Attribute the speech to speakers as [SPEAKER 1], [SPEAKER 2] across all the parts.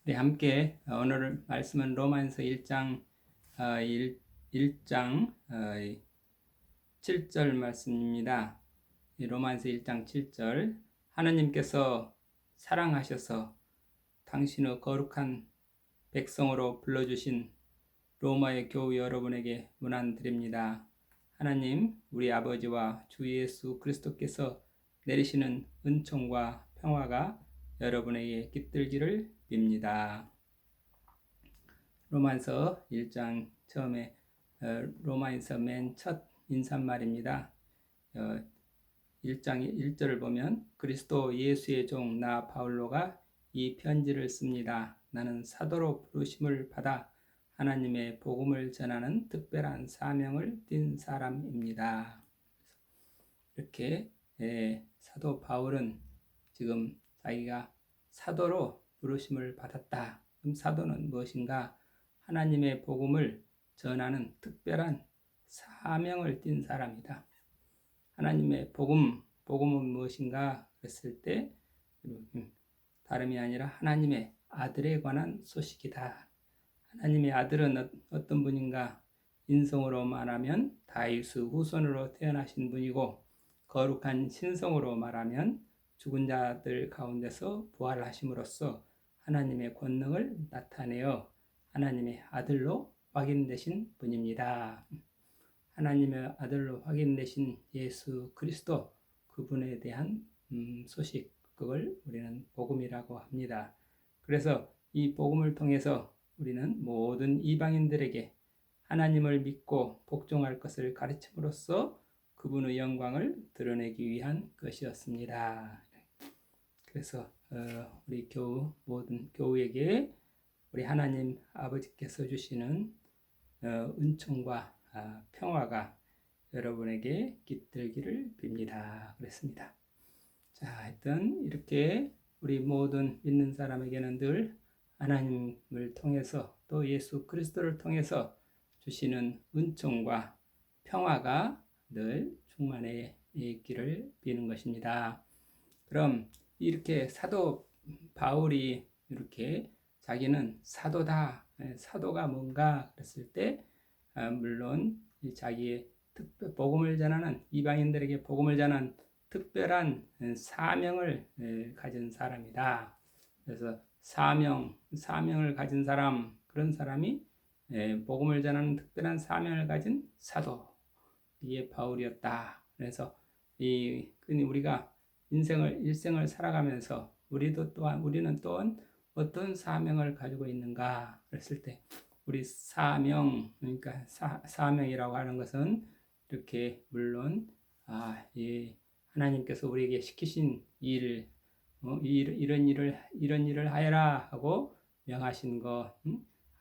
[SPEAKER 1] 우리 함께 오늘 말씀은 로마서 1장 1장 7절 말씀입니다. 로마서 1장 7절 하나님께서 사랑하셔서 당신의 거룩한 백성으로 불러주신 로마의 교우 여러분에게 문안드립니다. 하나님 우리 아버지와 주 예수 그리스도께서 내리시는 은총과 평화가 여러분에게 깃들기를 빕니다. 로마서 1장 처음에 로마에서 맨 첫 인사말입니다. 1장 1절을 보면 그리스도 예수의 종 나 바울로가 이 편지를 씁니다. 나는 사도로 부르심을 받아 하나님의 복음을 전하는 특별한 사명을 띈 사람입니다. 이렇게 사도 바울은 지금 자기가 사도로 부르심을 받았다. 그럼 사도는 무엇인가? 하나님의 복음을 전하는 특별한 사명을 띈 사람이다. 하나님의 복음은 무엇인가? 그랬을 때 다름이 아니라 하나님의 아들에 관한 소식이다. 하나님의 아들은 어떤 분인가? 인성으로 말하면 다윗의 후손으로 태어나신 분이고, 거룩한 신성으로 말하면 죽은 자들 가운데서 부활하심으로써 하나님의 권능을 나타내어 하나님의 아들로 확인되신 분입니다. 하나님의 아들로 확인되신 예수 그리스도, 그분에 대한 소식, 그걸 우리는 복음이라고 합니다. 그래서 이 복음을 통해서 우리는 모든 이방인들에게 하나님을 믿고 복종할 것을 가르침으로써 그분의 영광을 드러내기 위한 것이었습니다. 그래서 우리 모든 교우에게 우리 하나님 아버지께서 주시는 은총과 평화가 여러분에게 깃들기를 빕니다. 그랬습니다. 자, 하여튼 이렇게 우리 모든 믿는 사람에게는 늘 하나님을 통해서 또 예수 그리스도를 통해서 주시는 은총과 평화가 늘 충만해 있기를 비는 것입니다. 그럼 이렇게 사도 바울이 이렇게 자기는 사도다, 사도가 뭔가 그랬을 때 물론 자기의 복음을 전하는 이방인들에게 복음을 전하는 특별한 사명을 가진 사람이다. 그래서 사명을 가진 사람, 그런 사람이 복음을 전하는 특별한 사명을 가진 사도, 이게 바울이었다. 그래서 우리가 일생을 살아가면서 우리는 또한 어떤 사명을 가지고 있는가 그랬을 때, 우리 사명, 그러니까 사명이라고 하는 것은 이렇게 물론 하나님께서 우리에게 시키신 일, 이런 일을 하여라 하고 명하신 것,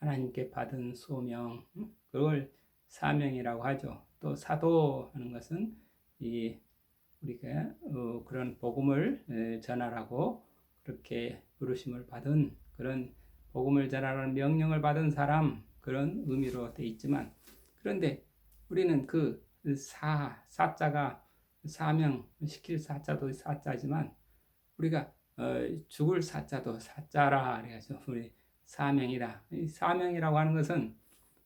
[SPEAKER 1] 하나님께 받은 소명, 그걸 사명이라고 하죠. 또 사도하는 것은 우리가 그런 복음을 전하라고 그렇게 부르심을 받은, 그런 복음을 전하라는 명령을 받은 사람, 그런 의미로 되어 있지만, 그런데 우리는 그 사자가 사명 시킬 사자도 사자지만 우리가 죽을 사자도 사자라 그래서 우리 사명이다. 이 사명이라고 하는 것은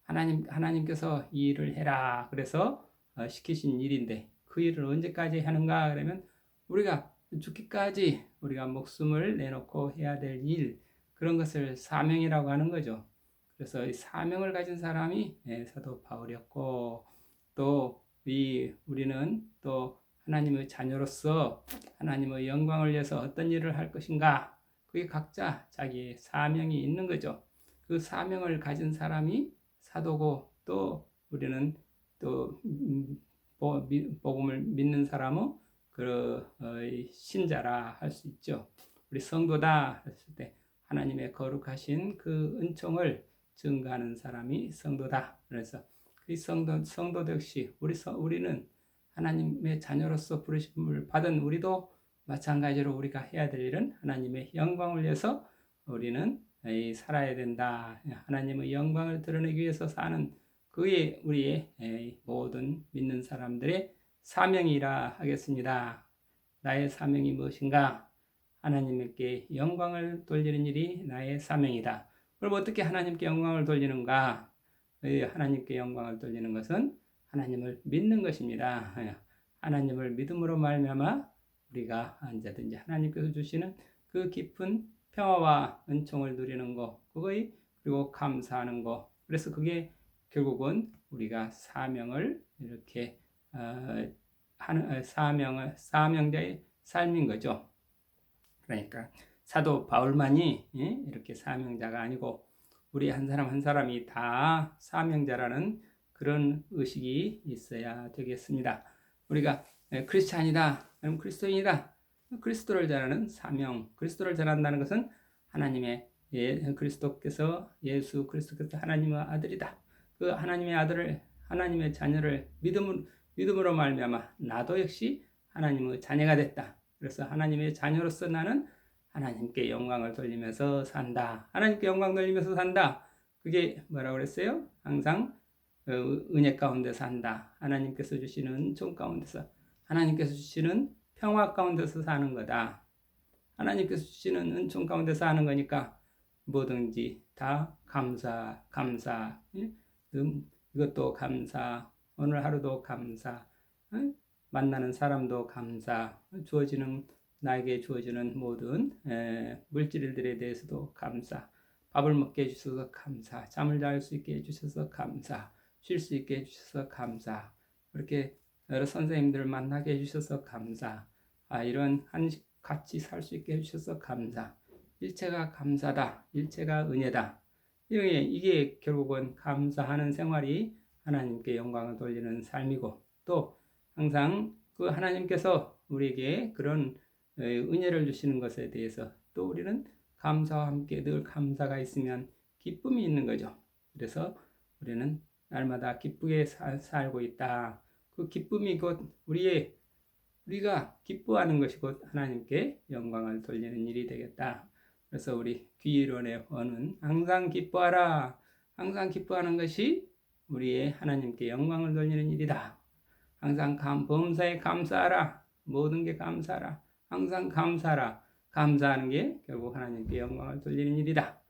[SPEAKER 1] 하나님께서 이 일을 해라 그래서 시키신 일인데, 그 일을 언제까지 하는가 그러면 우리가 죽기까지 우리가 목숨을 내놓고 해야 될 일, 그런 것을 사명이라고 하는 거죠. 그래서 이 사명을 가진 사람이 사도 바울이었고, 또 우리는 또 하나님의 자녀로서 하나님의 영광을 위해서 어떤 일을 할 것인가, 그게 각자 자기의 사명이 있는 거죠. 그 사명을 가진 사람이 사도고, 또 우리는 또 복음을 믿는 사람은 그 신자라 할 수 있죠. 우리 성도다 했을 때 하나님의 거룩하신 그 은총을 증거하는 사람이 성도다. 그래서 그 성도 역시 우리는 하나님의 자녀로서 부르심을 받은 우리도 마찬가지로 우리가 해야 될 일은 하나님의 영광을 위해서 우리는 살아야 된다. 하나님의 영광을 드러내기 위해서 사는 그게 우리의 모든 믿는 사람들의 사명이라 하겠습니다. 나의 사명이 무엇인가? 하나님께 영광을 돌리는 일이 나의 사명이다. 그럼 어떻게 하나님께 영광을 돌리는가? 하나님께 영광을 돌리는 것은 하나님을 믿는 것입니다. 하나님을 믿음으로 말미암아 우리가 언제든지 하나님께서 주시는 그 깊은 평화와 은총을 누리는 것, 그거의 그리고 감사하는 것. 그래서 그게 결국은 우리가 사명을 이렇게 하는 사명자의 삶인 거죠. 그러니까 사도 바울만이 이렇게 사명자가 아니고 우리 한 사람 한 사람이 다 사명자라는 그런 의식이 있어야 되겠습니다. 우리가 크리스찬이다, 그럼 그리스도인이다. 그리스도를 전하는 사명, 그리스도를 전한다는 것은 하나님의 그리스도께서 예수 그리스도께서 하나님의 아들이다. 그 하나님의 아들을 하나님의 자녀를 믿음으로 말미암아 나도 역시 하나님의 자녀가 됐다. 그래서 하나님의 자녀로서 나는 하나님께 영광을 돌리면서 산다. 하나님께 영광 돌리면서 산다. 그게 뭐라고 그랬어요? 항상 은혜 가운데 산다. 하나님께서 주시는 은총 가운데서, 하나님께서 주시는 평화 가운데서 사는 거다. 하나님께서 주시는 은총 가운데서 사는 거니까 뭐든지 다 감사. 이것도 감사. 오늘 하루도 감사. 만나는 사람도 감사. 나에게 주어지는 모든 물질들에 대해서도 감사. 밥을 먹게 해주셔서 감사. 잠을 잘 수 있게 해주셔서 감사. 쉴 수 있게 해주셔서 감사. 그렇게 여러 선생님들을 만나게 해주셔서 감사. 이런 같이 살 수 있게 해주셔서 감사. 일체가 감사다. 일체가 은혜다. 이게 결국은 감사하는 생활이 하나님께 영광을 돌리는 삶이고, 또 항상 그 하나님께서 우리에게 그런 은혜를 주시는 것에 대해서 또 우리는 감사와 함께 늘 감사가 있으면 기쁨이 있는 거죠. 그래서 우리는 날마다 기쁘게 살고 있다. 그 기쁨이 곧 우리가 기뻐하는 것이 곧 하나님께 영광을 돌리는 일이 되겠다. 그래서 우리 귀일원의 원은 항상 기뻐하라. 항상 기뻐하는 것이 우리의 하나님께 영광을 돌리는 일이다. 항상 범사에 감사하라. 모든 게 감사하라. 항상 감사하라. 감사하는 게 결국 하나님께 영광을 돌리는 일이다.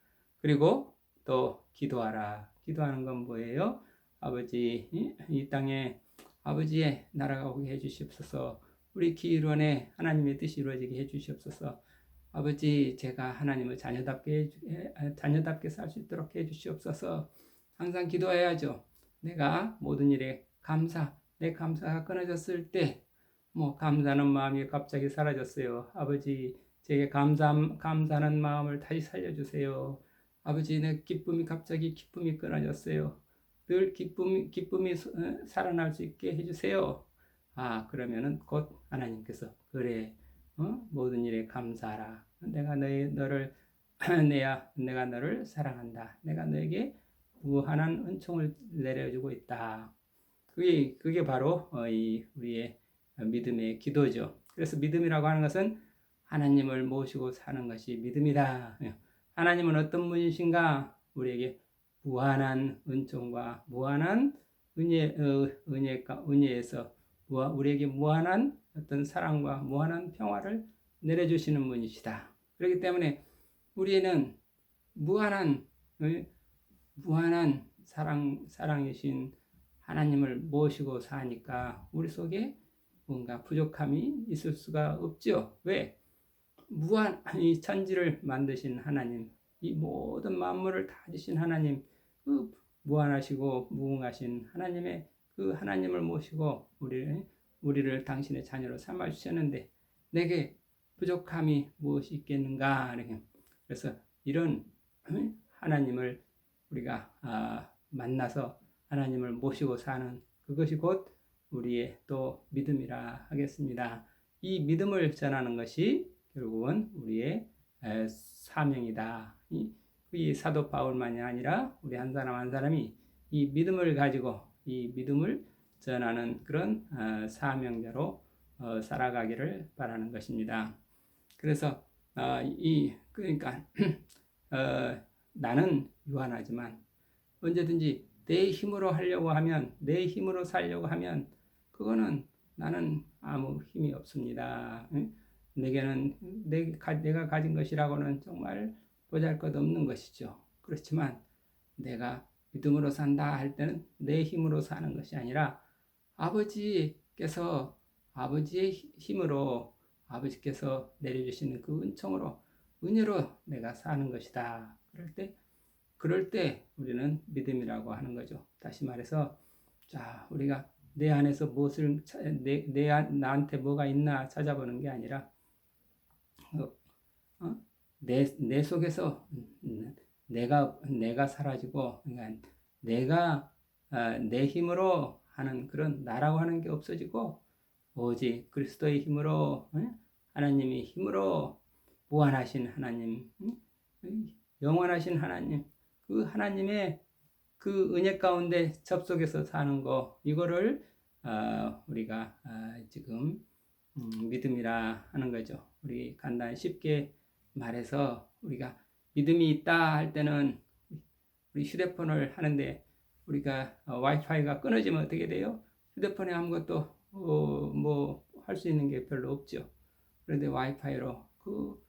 [SPEAKER 1] 그리고 또 기도하라. 기도하는 건 뭐예요? 아버지, 이 땅에 아버지의 나라가 오게 해주시옵소서. 우리 기일원에 하나님의 뜻이 이루어지게 해주시옵소서. 아버지, 제가 하나님의 자녀답게 살 수 있도록 해주시옵소서. 항상 기도해야죠. 내가 모든 일에 내 감사가 끊어졌을 때, 감사하는 마음이 갑자기 사라졌어요. 아버지, 제게 감사하는 마음을 다시 살려주세요. 아버지, 내 기쁨이 끊어졌어요. 늘 기쁨이 살아날 수 있게 해주세요. 그러면은 곧 하나님께서 그래, 모든 일에 감사하라. 내가 내가 너를 사랑한다. 내가 너에게 무한한 은총을 내려주고 있다. 그게 바로 우리의 믿음의 기도죠. 그래서 믿음이라고 하는 것은 하나님을 모시고 사는 것이 믿음이다. 하나님은 어떤 분이신가? 우리에게 무한한 은총과 무한한 은혜에서 우리에게 무한한 어떤 사랑과 무한한 평화를 내려주시는 분이시다. 그렇기 때문에 우리는 무한한 사랑이신 하나님을 모시고 사니까 우리 속에 뭔가 부족함이 있을 수가 없죠. 왜? 이 천지를 만드신 하나님, 이 모든 만물을 다지신 하나님, 그 무한하시고 무궁하신 하나님의 그 하나님을 모시고 우리를 당신의 자녀로 삼아 주셨는데 내게 부족함이 무엇이 있겠는가? 그래서 이런 하나님을 우리가 만나서 하나님을 모시고 사는 그것이 곧 우리의 또 믿음이라 하겠습니다. 이 믿음을 전하는 것이 결국은 우리의 사명이다. 이 사도 바울만이 아니라 우리 한 사람 한 사람이 이 믿음을 가지고 이 믿음을 전하는 그런 사명자로 살아가기를 바라는 것입니다. 그래서 그러니까 나는 유한하지만 언제든지 내 힘으로 내 힘으로 살려고 하면 그거는 나는 아무 힘이 없습니다. 내게는 내가 가진 것이라고는 정말 보잘것없는 것이죠. 그렇지만 내가 믿음으로 산다 할 때는 내 힘으로 사는 것이 아니라 아버지께서 아버지의 힘으로 아버지께서 내려주시는 그 은총으로 은혜로 내가 사는 것이다. 그럴 때 우리는 믿음이라고 하는 거죠. 다시 말해서 자, 우리가 내 안에서 무엇을 나한테 뭐가 있나 찾아보는 게 아니라 내 속에서 내가 사라지고, 그러니까 내 힘으로 하는 그런 나라고 하는 게 없어지고 오직 그리스도의 힘으로, 하나님의 힘으로 무한하신 하나님, 영원하신 하나님, 그 하나님의 그 은혜 가운데 접속해서 사는 거, 이거를 우리가 지금 믿음이라 하는 거죠. 우리 간단히 쉽게 말해서 우리가 믿음이 있다 할 때는 우리 휴대폰을 하는데 우리가 와이파이가 끊어지면 어떻게 돼요? 휴대폰에 아무것도 뭐 할 수 있는 게 별로 없죠. 그런데 와이파이로 그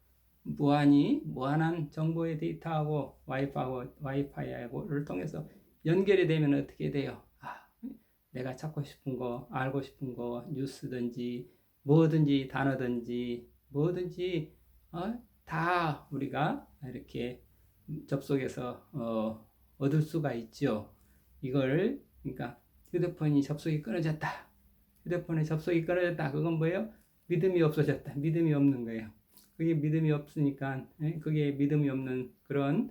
[SPEAKER 1] 무한한 정보의 데이터하고 와이파이를 통해서 연결이 되면 어떻게 돼요? 내가 찾고 싶은 거, 알고 싶은 거, 뉴스든지 뭐든지 단어든지 뭐든지 다 우리가 이렇게 접속해서 얻을 수가 있죠. 이걸 그러니까 휴대폰이 접속이 끊어졌다. 그건 뭐예요? 믿음이 없어졌다. 믿음이 없는 거예요. 그게 믿음이 없으니까 그게 믿음이 없는 그런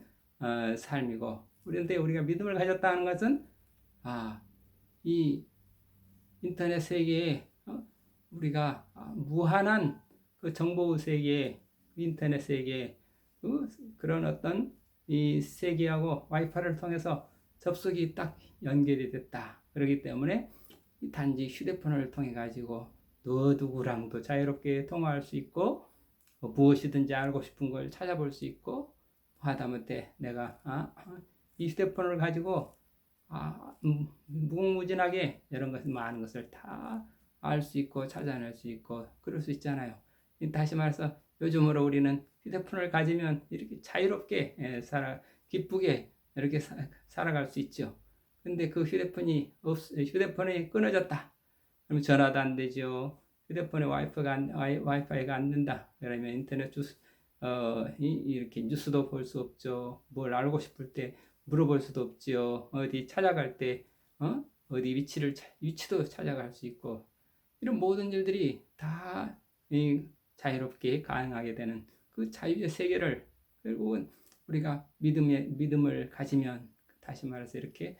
[SPEAKER 1] 삶이고, 그런데 우리가 믿음을 가졌다는 것은 이 인터넷 세계에 우리가 무한한 그 정보 세계, 인터넷 세계 그런 어떤 이 세계하고 와이파이를 통해서 접속이 딱 연결이 됐다. 그렇기 때문에 단지 휴대폰을 통해 가지고 누구랑도 자유롭게 통화할 수 있고 무엇이든지 알고 싶은 걸 찾아볼 수 있고, 하다못해 내가 이 휴대폰을 가지고 무궁무진하게 이런 것을 많은 것을 다 알 수 있고 찾아낼 수 있고 그럴 수 있잖아요. 다시 말해서 요즘으로 우리는 휴대폰을 가지면 이렇게 자유롭게 기쁘게 이렇게 살아갈 수 있죠. 근데 그 휴대폰이 끊어졌다. 그럼 전화도 안 되죠. 휴대폰에 와이파이가 안 된다. 그러면 인터넷 이렇게 뉴스도 볼 수 없죠. 뭘 알고 싶을 때 물어볼 수도 없죠. 어디 찾아갈 때 어디 위치도 찾아갈 수 있고, 이런 모든 일들이 다 자유롭게 가능하게 되는 그 자유의 세계를 결국은 우리가 믿음을 가지면, 다시 말해서 이렇게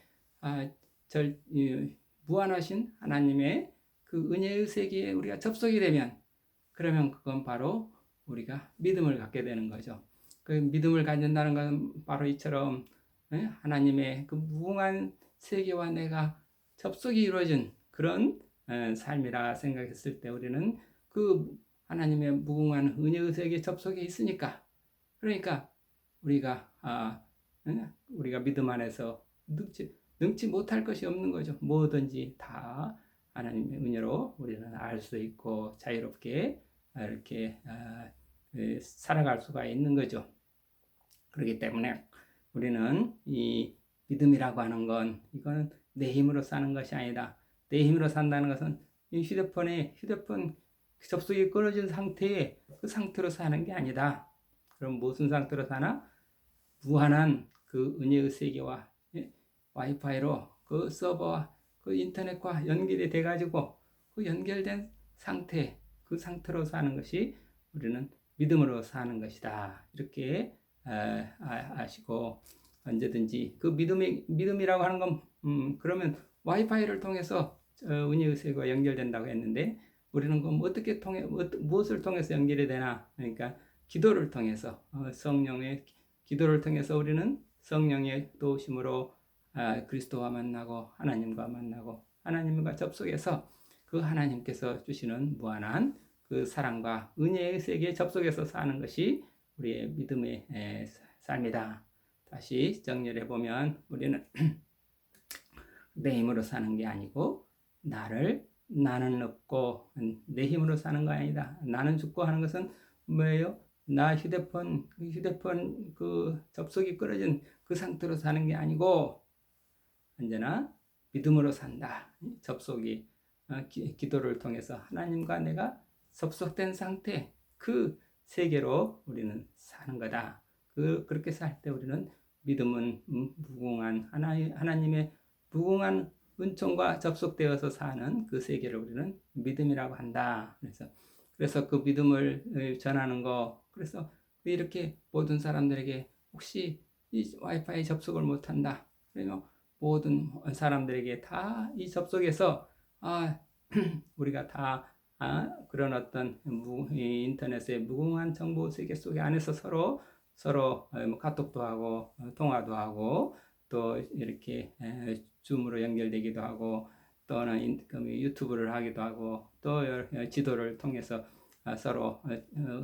[SPEAKER 1] 무한하신 하나님의 그 은혜의 세계에 우리가 접속이 되면, 그러면 그건 바로 우리가 믿음을 갖게 되는 거죠. 그 믿음을 갖는다는 것은 바로 이처럼 하나님의 그 무궁한 세계와 내가 접속이 이루어진 그런 삶이라 생각했을 때 우리는 그 하나님의 무궁한 은혜의 세계에 접속해 있으니까, 그러니까 우리가 믿음 안에서 능치 못할 것이 없는 거죠. 뭐든지 다 하나님의 은혜로 우리는 알 수 있고 자유롭게 이렇게 살아갈 수가 있는 거죠. 그렇기 때문에 우리는 이 믿음이라고 하는 건 이건 내 힘으로 사는 것이 아니다. 내 힘으로 산다는 것은 이 휴대폰 접속이 끊어진 상태에 그 상태로 사는 게 아니다. 그럼 무슨 상태로 사나? 무한한 그 은혜의 세계와 와이파이로 그 서버와 그 인터넷과 연결이 돼가지고 그 연결된 상태, 그 상태로 사는 것이 우리는 믿음으로 사는 것이다. 이렇게 아시고, 언제든지 그 믿음이라고 하는 건 그러면 와이파이를 통해서 은혜의 세계와 연결된다고 했는데, 우리는 그럼 무엇을 통해서 연결이 되나? 그러니까 기도를 통해서 성령의 기도를 통해서 우리는 성령의 도우심으로 그리스도와 만나고 하나님과 만나고 하나님과 접속해서 그 하나님께서 주시는 무한한 그 사랑과 은혜의 세계에 접속해서 사는 것이 우리의 믿음의 삶이다. 다시 정리해 보면 우리는 내 힘으로 사는 게 아니고 나를 나는 없고 내 힘으로 사는 거 아니다. 나는 죽고 하는 것은 뭐예요? 나 휴대폰 그 접속이 끊어진 그 상태로 사는 게 아니고 언제나 믿음으로 산다. 접속이 기도를 통해서 하나님과 내가 접속된 상태 그 세계로 우리는 사는 거다. 그렇게 살 때 우리는 믿음은 무궁한 하나님의 무궁한 은총과 접속되어서 사는 그 세계를 우리는 믿음이라고 한다. 그래서 그 믿음을 전하는 거. 그래서 이렇게 모든 사람들에게 혹시 이 와이파이 접속을 못한다. 그러면 모든 사람들에게 다 이 접속에서 우리가 다 그런 어떤 인터넷의 무궁한 정보 세계 속에 안에서 서로 카톡도 하고 통화도 하고 또 이렇게 줌으로 연결되기도 하고 또는 유튜브를 하기도 하고 또 지도를 통해서 서로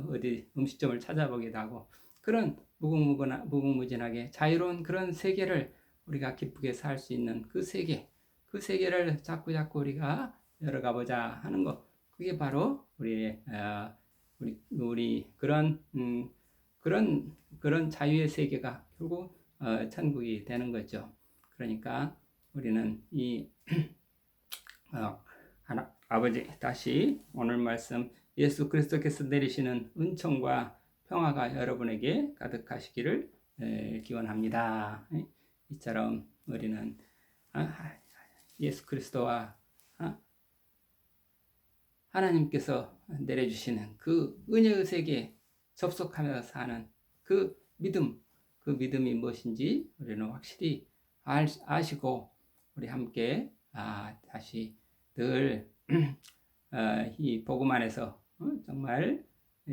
[SPEAKER 1] 어디 음식점을 찾아보기도 하고 그런 무궁무진하게 자유로운 그런 세계를 우리가 기쁘게 살 수 있는 그 세계를 자꾸 우리가 열어가 보자 하는 것. 그게 바로 우리 그런 자유의 세계가 결국 천국이 되는 거죠. 그러니까 우리는 아버지 다시 오늘 말씀 예수 그리스도께서 내리시는 은총과 평화가 여러분에게 가득하시기를 기원합니다. 이처럼 우리는 예수 그리스도와 하나님께서 내려주시는 그 은혜의 세계에 접속하면서 사는 그 믿음이 무엇인지 우리는 확실히 아시고 우리 함께 다시 늘 이 복음 안에서 정말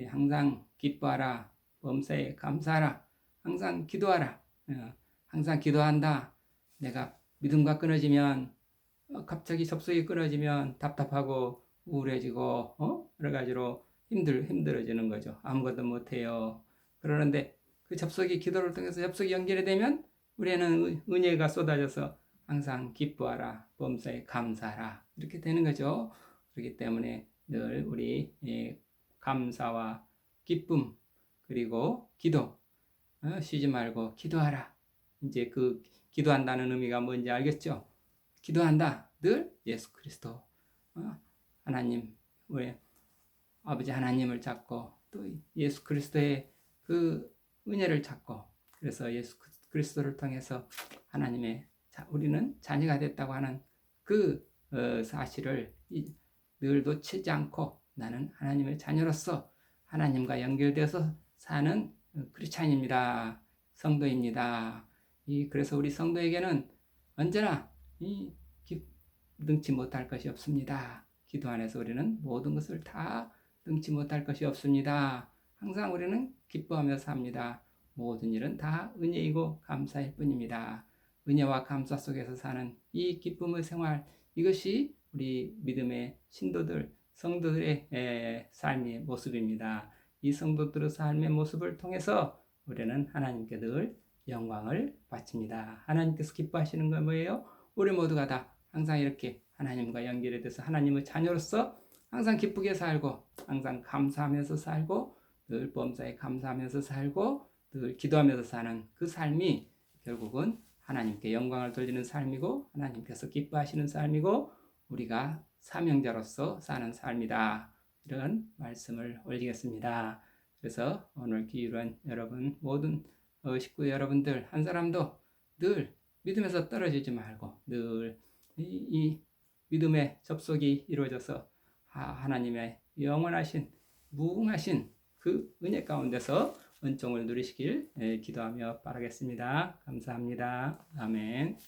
[SPEAKER 1] 항상 기뻐하라, 범사에 감사하라, 항상 기도하라, 항상 기도한다. 내가 믿음과 끊어지면 갑자기 접속이 끊어지면 답답하고 우울해지고 여러 가지로 힘들어지는 거죠. 아무것도 못해요. 그러는데 그 접속이 기도를 통해서 접속이 연결이 되면 우리는 은혜가 쏟아져서 항상 기뻐하라, 범사에 감사하라 이렇게 되는 거죠. 그렇기 때문에 늘 우리 감사와 기쁨 그리고 기도 쉬지 말고 기도하라. 이제 그 기도한다는 의미가 뭔지 알겠죠? 기도한다. 늘 예수 그리스도 하나님 우리 아버지 하나님을 찾고 또 예수 그리스도의 그 은혜를 찾고 그래서 예수 그리스도를 통해서 하나님의 우리는 자녀가 됐다고 하는 그 사실을 늘 놓치지 않고 나는 하나님의 자녀로서 하나님과 연결되어서 사는 크리스찬입니다. 성도입니다. 그래서 우리 성도에게는 언제나 능치 못할 것이 없습니다. 기도 안에서 우리는 모든 것을 다 능치 못할 것이 없습니다. 항상 우리는 기뻐하며 삽니다. 모든 일은 다 은혜이고 감사일 뿐입니다. 은혜와 감사 속에서 사는 이 기쁨의 생활, 이것이 우리 믿음의 신도들, 성도들의 삶의 모습입니다. 이 성도들의 삶의 모습을 통해서 우리는 하나님께 늘 영광을 바칩니다. 하나님께서 기뻐하시는 건 뭐예요? 우리 모두가 다 항상 이렇게 하나님과 연결이 돼서 하나님의 자녀로서 항상 기쁘게 살고 항상 감사하면서 살고 늘 범사에 감사하면서 살고 늘 기도하면서 사는 그 삶이 결국은 하나님께 영광을 돌리는 삶이고 하나님께서 기뻐하시는 삶이고 우리가 사명자로서 사는 삶이다. 이런 말씀을 올리겠습니다. 그래서 오늘 기울은 여러분 모든 식구 여러분들 한 사람도 늘 믿음에서 떨어지지 말고 늘 이 믿음의 접속이 이루어져서 하나님의 영원하신 무궁하신 그 은혜 가운데서 은총을 누리시길 기도하며 바라겠습니다. 감사합니다. 아멘.